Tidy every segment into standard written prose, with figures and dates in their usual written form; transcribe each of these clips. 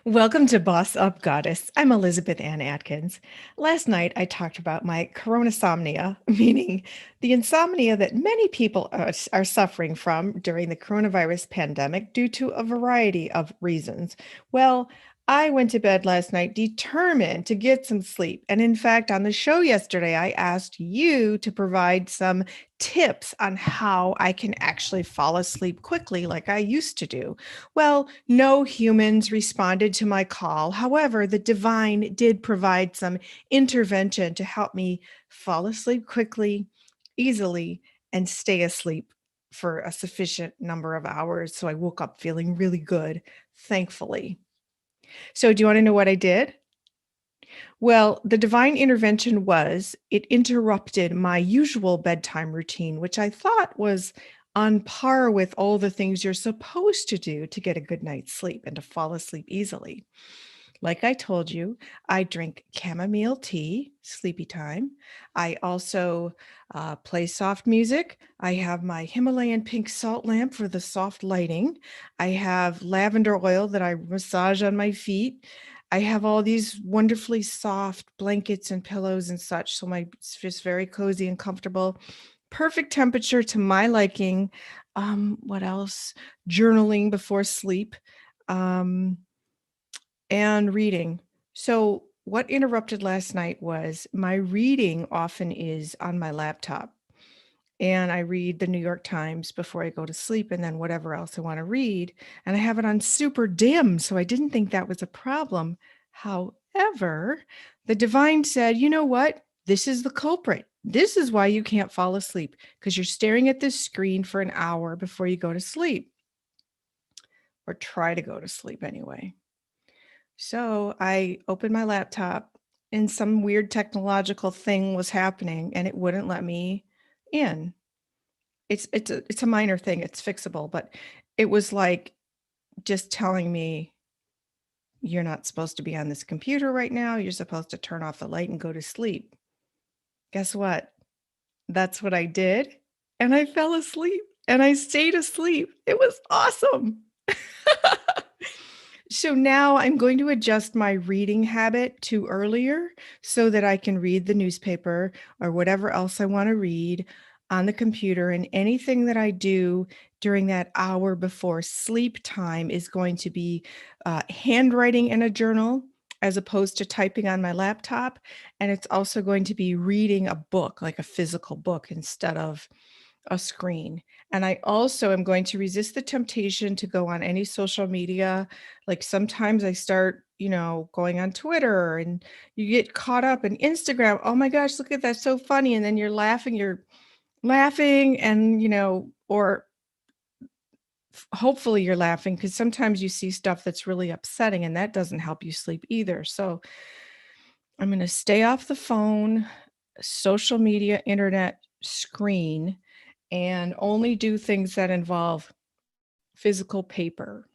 Welcome to Boss Up Goddess. I'm Elizabeth Ann Atkins. Last night I talked about my coronasomnia, meaning the insomnia that many people are suffering from during the coronavirus pandemic due to a variety of reasons. Well, I went to bed last night determined to get some sleep. And in fact, on the show yesterday, I asked you to provide some tips on how I can actually fall asleep quickly like I used to do. Well, no humans responded to my call. However, the divine did provide some intervention to help me fall asleep quickly, easily, and stay asleep for a sufficient number of hours. So I woke up feeling really good, thankfully. So, do you want to know what I did? Well, the divine intervention was it interrupted my usual bedtime routine, which I thought was on par with all the things you're supposed to do to get a good night's sleep and to fall asleep easily. Like I told you, I drink chamomile tea, sleepy time. I also play soft music. I have my Himalayan pink salt lamp for the soft lighting. I have lavender oil that I massage on my feet. I have all these wonderfully soft blankets and pillows and such. So it's just very cozy and comfortable. Perfect temperature to my liking. What else? Journaling before sleep. Um, and reading. So, what interrupted last night was my reading often is on my laptop. And I read the New York Times before I go to sleep and then whatever else I want to read. And I have it on super dim. So I didn't think that was a problem. However, the divine said, you know what? This is the culprit. This is why you can't fall asleep because you're staring at this screen for an hour before you go to sleep or try to go to sleep anyway. So I opened my laptop and some weird technological thing was happening and it wouldn't let me in. It's a minor thing, it's fixable, but it was like just telling me you're not supposed to be on this computer right now. You're supposed to turn off the light and go to sleep. Guess what? That's what I did. And I fell asleep and I stayed asleep. It was awesome. So now I'm going to adjust my reading habit to earlier so that I can read the newspaper or whatever else I want to read on the computer. And anything that I do during that hour before sleep time is going to be handwriting in a journal as opposed to typing on my laptop. And it's also going to be reading a book, like a physical book, instead of a screen. And I also am going to resist the temptation to go on any social media. Like sometimes I start, going on Twitter and you get caught up in Instagram. Oh my gosh, look at that. So funny. And then you're laughing and, or hopefully you're laughing because sometimes you see stuff that's really upsetting and that doesn't help you sleep either. So I'm going to stay off the phone, social media, internet, screen, and only do things that involve physical paper.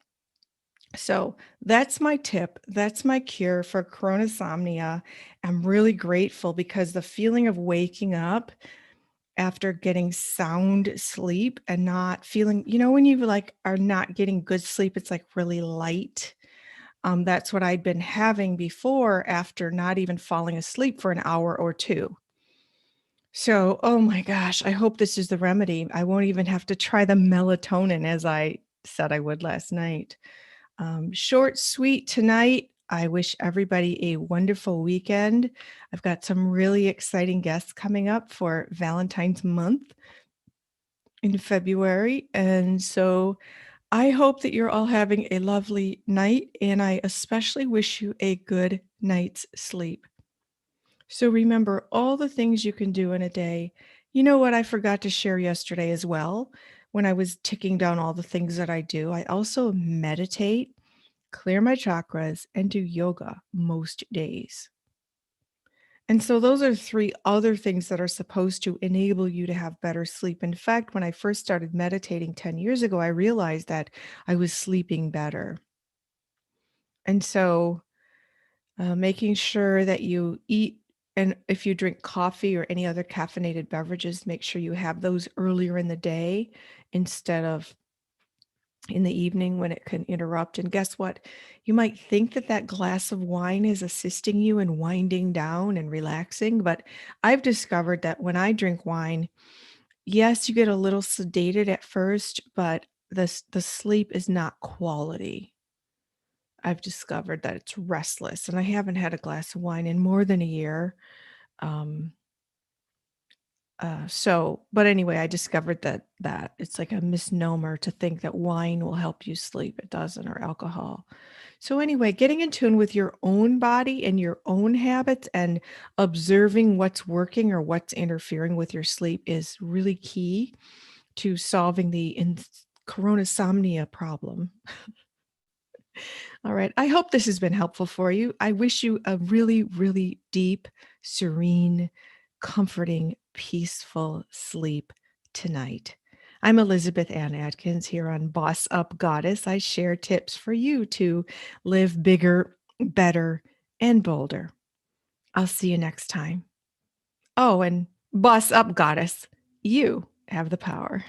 So that's my tip. That's my cure for coronasomnia. I'm really grateful because the feeling of waking up after getting sound sleep and not feeling, when you like are not getting good sleep, it's like really light. That's what I'd been having before after not even falling asleep for an hour or two. So, oh my gosh, I hope this is the remedy. I won't even have to try the melatonin as I said I would last night. Short, sweet tonight. I wish everybody a wonderful weekend. I've got some really exciting guests coming up for Valentine's month in February. And so I hope that you're all having a lovely night. And I especially wish you a good night's sleep. So remember all the things you can do in a day. You know what I forgot to share yesterday as well? When I was ticking down all the things that I do, I also meditate, clear my chakras, and do yoga most days. And so those are three other things that are supposed to enable you to have better sleep. In fact, when I first started meditating 10 years ago, I realized that I was sleeping better. And so making sure that you eat, and if you drink coffee or any other caffeinated beverages, make sure you have those earlier in the day instead of in the evening when it can interrupt. And guess what? You might think that that glass of wine is assisting you in winding down and relaxing, but I've discovered that when I drink wine, yes, you get a little sedated at first, but the sleep is not quality. I've discovered that it's restless, and I haven't had a glass of wine in more than a year. Um, but anyway, I discovered that it's like a misnomer to think that wine will help you sleep. It doesn't, or alcohol. So anyway, getting in tune with your own body and your own habits and observing what's working or what's interfering with your sleep is really key to solving the coronasomnia problem. All right. I hope this has been helpful for you. I wish you a really, really deep, serene, comforting, peaceful sleep tonight. I'm Elizabeth Ann Atkins here on Boss Up Goddess. I share tips for you to live bigger, better, and bolder. I'll see you next time. Oh, and Boss Up Goddess, you have the power.